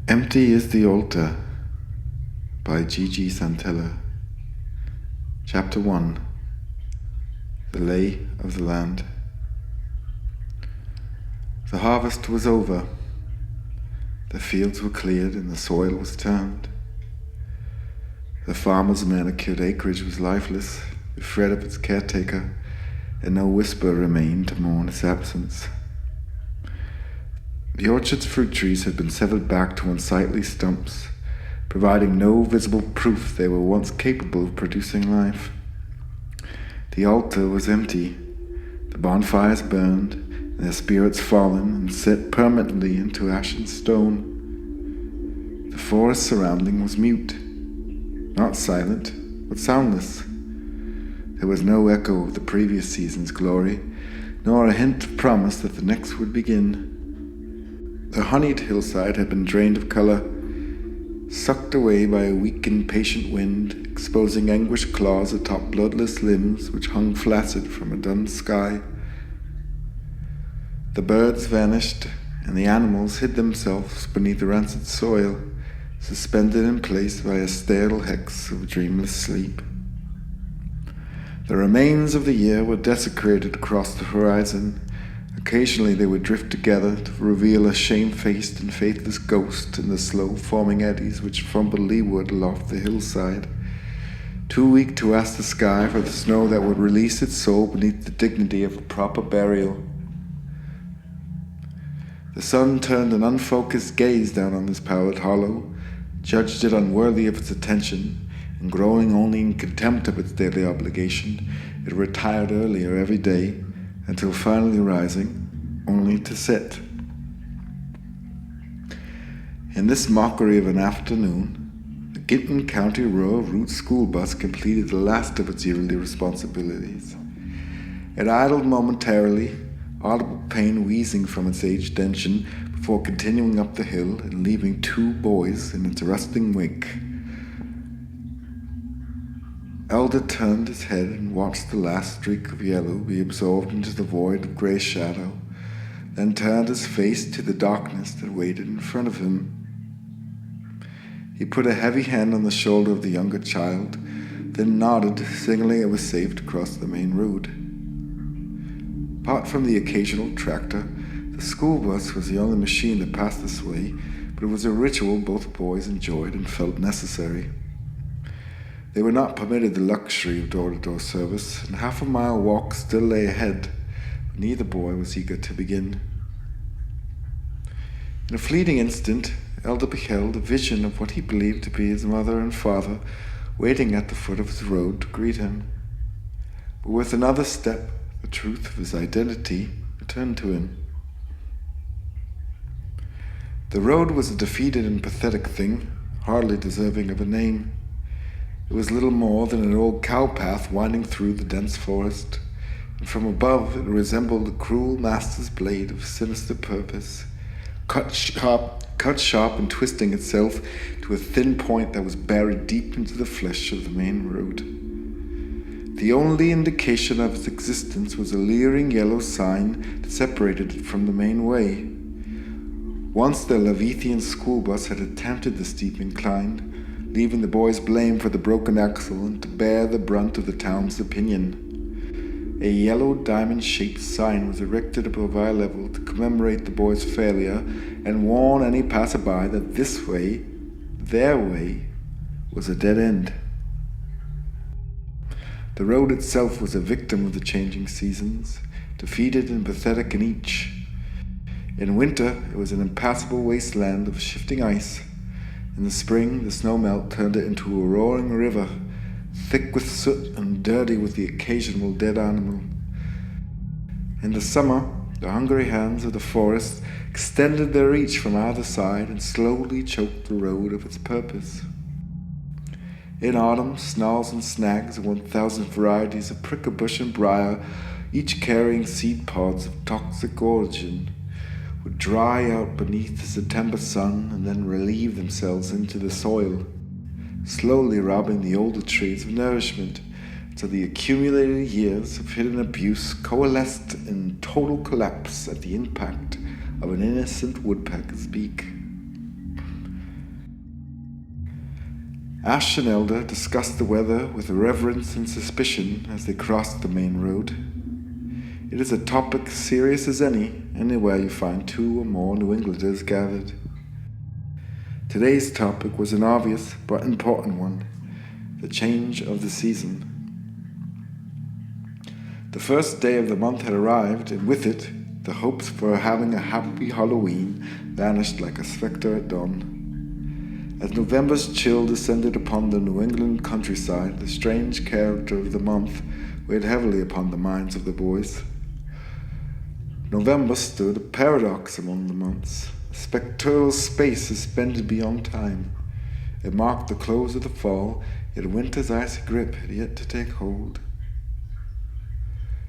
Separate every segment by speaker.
Speaker 1: Empty is the Altar by Gigi Santella. Chapter 1. The Lay of the Land. The harvest was over. The fields were cleared and the soil was turned. The farmer's manicured acreage was lifeless, bereft of its caretaker, and no whisper remained to mourn its absence. The orchard's fruit trees had been severed back to unsightly stumps, providing no visible proof they were once capable of producing life. The altar was empty, the bonfires burned, and their spirits fallen and set permanently into ashen stone. The forest surrounding was mute, not silent, but soundless. There was no echo of the previous season's glory, nor a hint of promise that the next would begin. The honeyed hillside had been drained of color, sucked away by a weak and patient wind, exposing anguished claws atop bloodless limbs which hung flaccid from a dun sky. The birds vanished, and the animals hid themselves beneath the rancid soil, suspended in place by a stale hex of dreamless sleep. The remains of the year were desecrated across the horizon. Occasionally they would drift together to reveal a shamefaced and faithless ghost in the slow-forming eddies which fumbled leeward aloft the hillside, too weak to ask the sky for the snow that would release its soul beneath the dignity of a proper burial. The sun turned an unfocused gaze down on this pallid hollow, judged it unworthy of its attention, and growing only in contempt of its daily obligation, it retired earlier every day, until finally rising, only to sit. In this mockery of an afternoon, the Ginton County Rural Route school bus completed the last of its yearly responsibilities. It idled momentarily, audible pain wheezing from its aged engine, before continuing up the hill and leaving two boys in its rusting wake. Elder turned his head and watched the last streak of yellow be absorbed into the void of grey shadow, then turned his face to the darkness that waited in front of him. He put a heavy hand on the shoulder of the younger child, then nodded, signaling it was safe to cross the main road. Apart from the occasional tractor, the school bus was the only machine that passed this way, but it was a ritual both boys enjoyed and felt necessary. They were not permitted the luxury of door-to-door service, and half-a-mile walk still lay ahead, but neither boy was eager to begin. In a fleeting instant, Elder beheld a vision of what he believed to be his mother and father waiting at the foot of his road to greet him. But with another step, the truth of his identity returned to him. The road was a defeated and pathetic thing, hardly deserving of a name. It was little more than an old cow path winding through the dense forest, and from above it resembled a cruel master's blade of sinister purpose, cut sharp and twisting itself to a thin point that was buried deep into the flesh of the main road. The only indication of its existence was a leering yellow sign that separated it from the main way. Once the Levithian school bus had attempted the steep incline, leaving the boys blamed for the broken axle and to bear the brunt of the town's opinion. A yellow diamond-shaped sign was erected above eye level to commemorate the boys' failure and warn any passerby that this way, their way, was a dead end. The road itself was a victim of the changing seasons, defeated and pathetic in each. In winter, it was an impassable wasteland of shifting ice. In the spring, the snowmelt turned it into a roaring river, thick with soot and dirty with the occasional dead animal. In the summer, the hungry hands of the forest extended their reach from either side and slowly choked the road of its purpose. In autumn, snarls and snags of 1,000 varieties of prickle bush and briar, each carrying seed pods of toxic origin, would dry out beneath the September sun and then relieve themselves into the soil, slowly robbing the older trees of nourishment until the accumulated years of hidden abuse coalesced in total collapse at the impact of an innocent woodpecker's beak. Ash and Elder discussed the weather with reverence and suspicion as they crossed the main road. It is a topic serious as any, anywhere you find two or more New Englanders gathered. Today's topic was an obvious but important one: the change of the season. The first day of the month had arrived, and with it, the hopes for having a happy Halloween vanished like a spectre at dawn. As November's chill descended upon the New England countryside, the strange character of the month weighed heavily upon the minds of the boys. November stood a paradox among the months, a spectral space suspended beyond time. It marked the close of the fall, yet winter's icy grip had yet to take hold.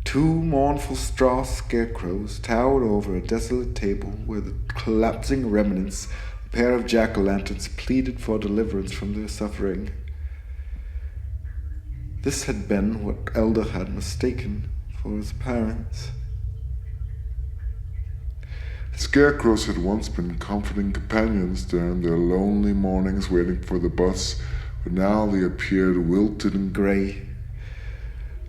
Speaker 1: Two mournful straw scarecrows towered over a desolate table where the collapsing remnants, a pair of jack-o'-lanterns, pleaded for deliverance from their suffering. This had been what Elder had mistaken for his parents.
Speaker 2: The scarecrows had once been comforting companions during their lonely mornings waiting for the bus, but now they appeared wilted and
Speaker 1: grey.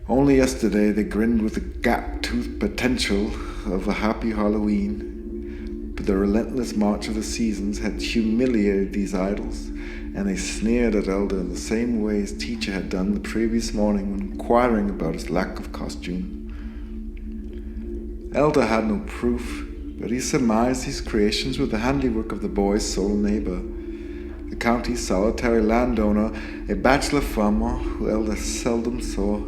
Speaker 1: Only yesterday they grinned with the gap-toothed potential of a happy Halloween, but the relentless march of the seasons had humiliated these idols, and they sneered at Elder in the same way his teacher had done the previous morning when inquiring about his lack of costume. Elder had no proof, but he surmised these creations were the handiwork of the boy's sole neighbor, the county's solitary landowner, a bachelor farmer who Elder seldom saw.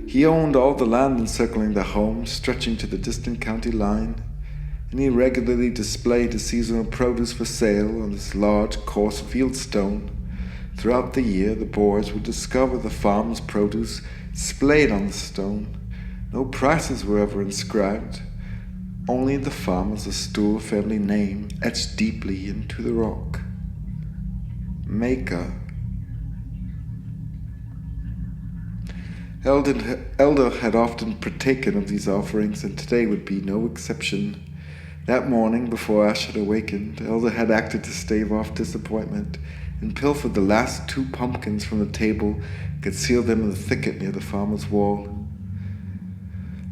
Speaker 1: He owned all the land encircling the home, stretching to the distant county line, and he regularly displayed his seasonal produce for sale on this large, coarse fieldstone. Throughout the year, the boys would discover the farm's produce displayed on the stone. No prices were ever inscribed, only the farmer's Astor family name etched deeply into the rock. Maker. Elder had often partaken of these offerings, and today would be no exception. That morning, before Ash had awakened, Elder had acted to stave off disappointment and pilfered the last 2 pumpkins from the table and concealed them in the thicket near the farmer's wall.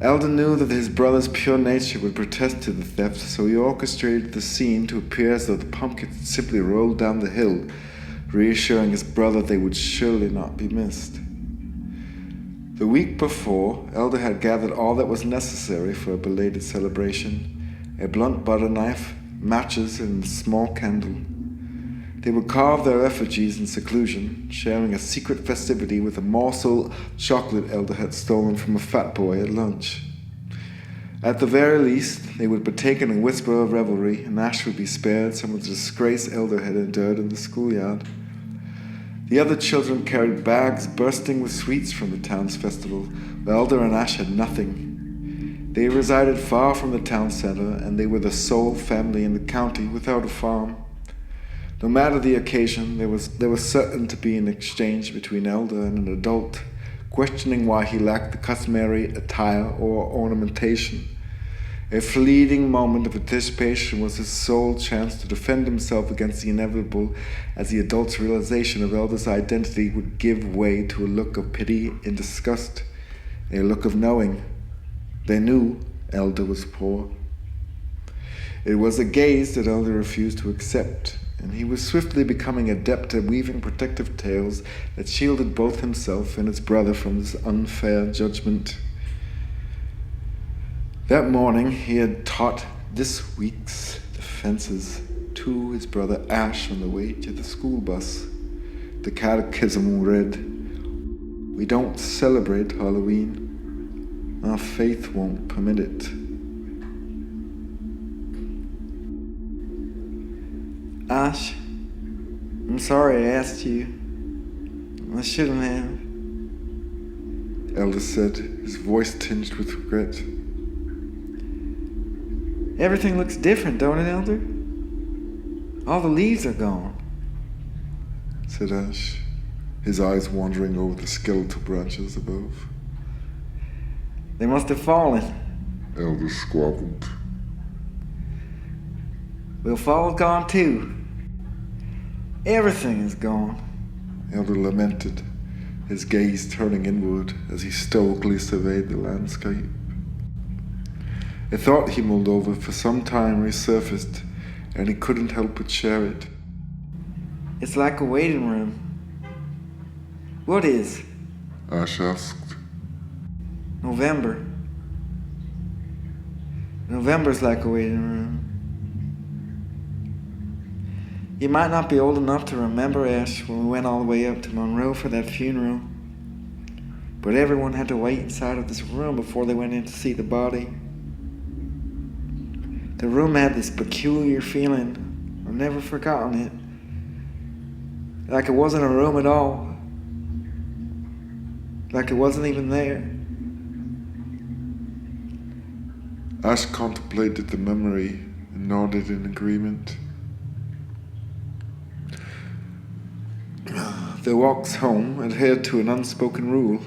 Speaker 1: Elder knew that his brother's pure nature would protest to the theft, so he orchestrated the scene to appear as though the pumpkins had simply rolled down the hill, reassuring his brother they would surely not be missed. The week before, Elder had gathered all that was necessary for a belated celebration: a blunt butter knife, matches, and a small candle. They would carve their effigies in seclusion, sharing a secret festivity with a morsel of chocolate Elder had stolen from a fat boy at lunch. At the very least, they would partake in a whisper of revelry, and Ash would be spared some of the disgrace Elder had endured in the schoolyard. The other children carried bags bursting with sweets from the town's festival, while Elder and Ash had nothing. They resided far from the town center, and they were the sole family in the county without a farm. No matter the occasion, there was certain to be an exchange between Elder and an adult, questioning why he lacked the customary attire or ornamentation. A fleeting moment of anticipation was his sole chance to defend himself against the inevitable, as the adult's realization of Elder's identity would give way to a look of pity and disgust, a look of knowing. They knew Elder was poor. It was a gaze that Elder refused to accept, and he was swiftly becoming adept at weaving protective tales that shielded both himself and his brother from this unfair judgment. That morning, he had taught this week's defenses to his brother Ash on the way to the school bus. The catechism read, "We don't celebrate Halloween. Our faith won't permit it."
Speaker 3: Ash, I'm sorry I asked you. I shouldn't have.
Speaker 2: Elder said, his voice tinged with regret.
Speaker 3: Everything looks different, don't it, Elder? All the leaves are gone,
Speaker 2: said Ash, his eyes wandering over the skeletal branches above.
Speaker 3: They must have fallen.
Speaker 2: Elder squabbled.
Speaker 3: Well, fall's gone too. Everything is gone.
Speaker 1: Elder lamented, his gaze turning inward as he stoically surveyed the landscape. A thought he mulled over for some time resurfaced, and he couldn't help but share it.
Speaker 3: It's like a waiting room. What is?
Speaker 2: Ash asked.
Speaker 3: November. November's like a waiting room. You might not be old enough to remember, Ash, when we went all the way up to Monroe for that funeral. But everyone had to wait inside of this room before they went in to see the body. The room had this peculiar feeling. I've never forgotten it. Like it wasn't a room at all. Like it wasn't even there.
Speaker 1: Ash contemplated the memory and nodded in agreement. Their walks home adhered to an unspoken rule.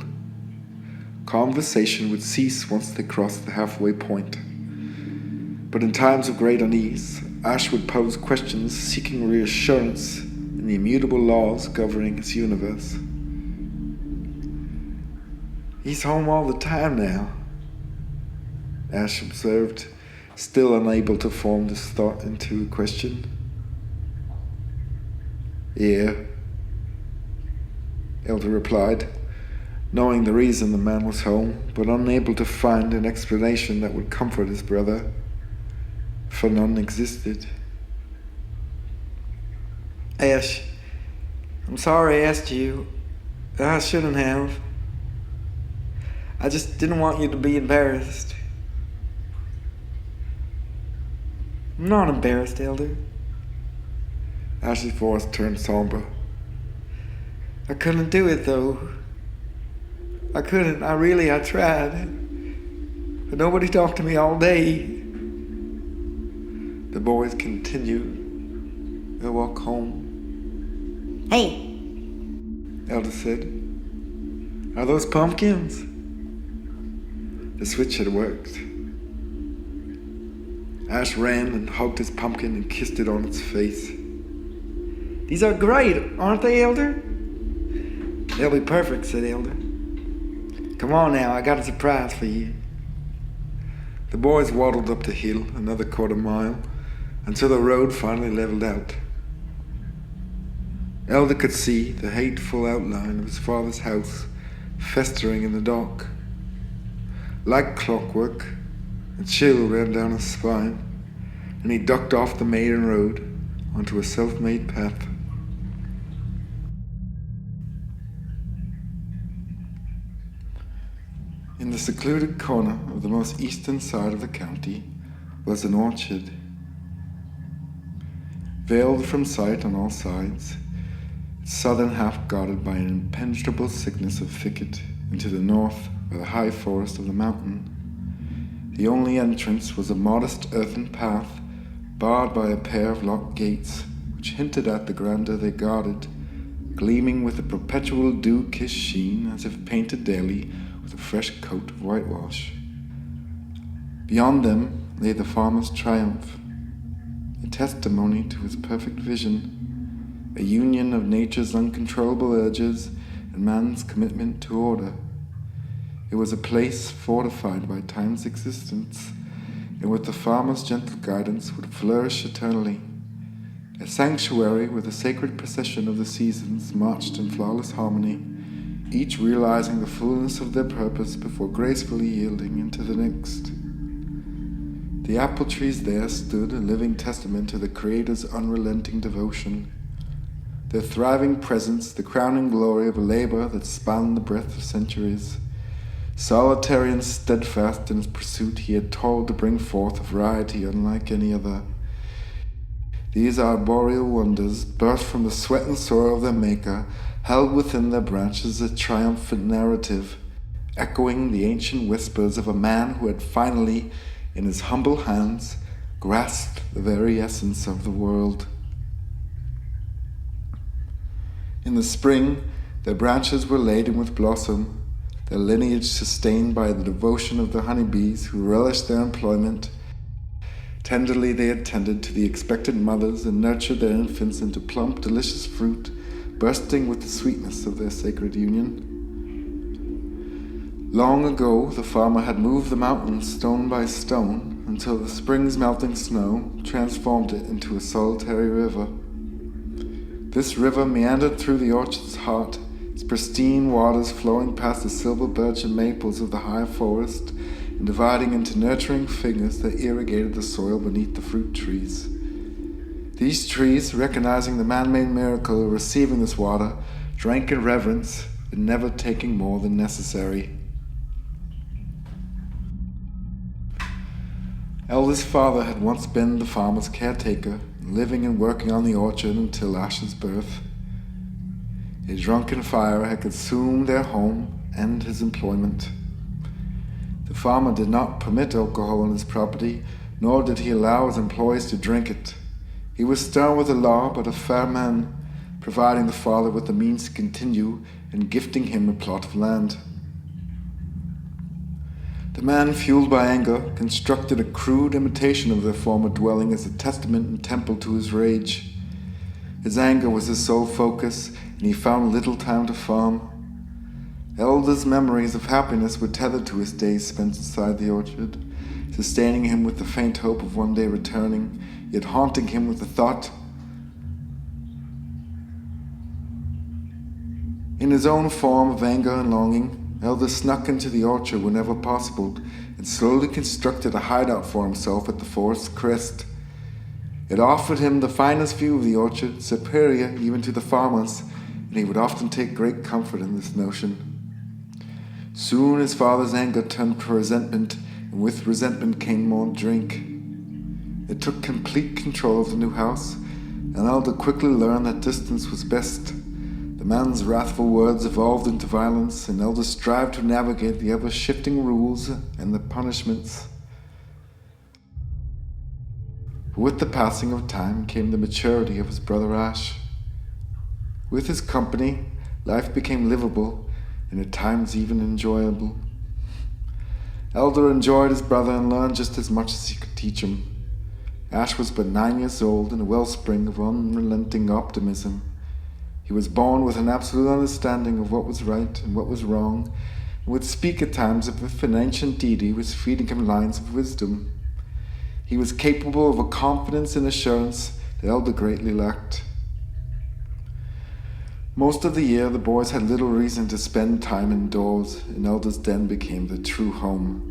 Speaker 1: Conversation would cease once they crossed the halfway point. But in times of great unease, Ash would pose questions seeking reassurance in the immutable laws governing his universe. He's home all the time now, Ash observed, still unable to form this thought into a question. Yeah, Elder replied, knowing the reason the man was home, but unable to find an explanation that would comfort his brother, for none existed. Ash, I'm sorry I asked you. I shouldn't have. I just didn't want you to be embarrassed. I'm not embarrassed, Elder. Ash's voice turned somber. I couldn't do it, though. I couldn't. I tried. But nobody talked to me all day. The boys continued their walk home.
Speaker 4: Hey!
Speaker 1: Elder said, "Are those pumpkins?" The switch had worked. Ash ran and hugged his pumpkin and kissed it on its face. These are great, aren't they, Elder? They'll be perfect, said Elder. Come on now, I got a surprise for you. The boys waddled up the hill another quarter-mile until the road finally leveled out. Elder could see the hateful outline of his father's house festering in the dark. Like clockwork, a chill ran down his spine, and he ducked off the maiden road onto a self-made path. In the secluded corner of the most eastern side of the county was an orchard. Veiled from sight on all sides, its southern half guarded by an impenetrable thickness of thicket, and to the north by the high forest of the mountain. The only entrance was a modest earthen path, barred by a pair of locked gates, which hinted at the grandeur they guarded, gleaming with a perpetual dew-kissed sheen as if painted daily with a fresh coat of whitewash. Beyond them lay the farmer's triumph, a testimony to his perfect vision, a union of nature's uncontrollable urges and man's commitment to order. It was a place fortified by time's existence, and with the farmer's gentle guidance would flourish eternally, a sanctuary where the sacred procession of the seasons marched in flawless harmony, each realizing the fullness of their purpose before gracefully yielding into the next. The apple trees there stood a living testament to the Creator's unrelenting devotion, their thriving presence the crowning glory of a labor that spanned the breadth of centuries. Solitary and steadfast in his pursuit, he had toiled to bring forth a variety unlike any other. These arboreal wonders, birthed from the sweat and sorrow of their maker, held within their branches a triumphant narrative, echoing the ancient whispers of a man who had finally, in his humble hands, grasped the very essence of the world. In the spring, their branches were laden with blossom, their lineage sustained by the devotion of the honeybees who relished their employment. Tenderly they attended to the expectant mothers and nurtured their infants into plump, delicious fruit, bursting with the sweetness of their sacred union. Long ago, the farmer had moved the mountain stone by stone until the spring's melting snow transformed it into a solitary river. This river meandered through the orchard's heart, its pristine waters flowing past the silver birch and maples of the high forest and dividing into nurturing fingers that irrigated the soil beneath the fruit trees. These trees, recognizing the man-made miracle of receiving this water, drank in reverence and never taking more than necessary. Elda's father had once been the farmer's caretaker, living and working on the orchard until Ash's birth. A drunken fire had consumed their home and his employment. The farmer did not permit alcohol on his property, nor did he allow his employees to drink it. He was stern with the law, but a fair man, providing the father with the means to continue and gifting him a plot of land. The man, fueled by anger, constructed a crude imitation of their former dwelling as a testament and temple to his rage. His anger was his sole focus, and he found little time to farm. Elda's memories of happiness were tethered to his days spent inside the orchard, sustaining him with the faint hope of one day returning, yet haunting him with the thought. In his own form of anger and longing, Elda snuck into the orchard whenever possible and slowly constructed a hideout for himself at the forest's crest. It offered him the finest view of the orchard, superior even to the farmer's, and he would often take great comfort in this notion. Soon his father's anger turned to resentment, and with resentment came more drink. It took complete control of the new house, and Elda quickly learned that distance was best. The man's wrathful words evolved into violence, and Elda strived to navigate the ever-shifting rules and the punishments. With the passing of time came the maturity of his brother Ash. With his company, life became livable, and at times even enjoyable. Elda enjoyed his brother and learned just as much as he could teach him. Ash was but 9 years old and a wellspring of unrelenting optimism. He was born with an absolute understanding of what was right and what was wrong, and would speak at times as if an ancient deity was feeding him lines of wisdom. He was capable of a confidence and assurance that Elda greatly lacked. Most of the year, the boys had little reason to spend time indoors, and Elda's den became the true home.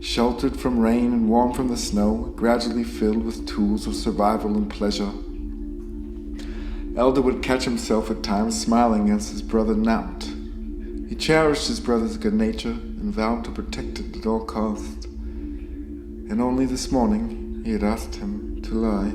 Speaker 1: Sheltered from rain and warm from the snow, gradually filled with tools of survival and pleasure. Elda would catch himself at times smiling as his brother napped. He cherished his brother's good nature and vowed to protect it at all costs. And only this morning he had asked him to lie.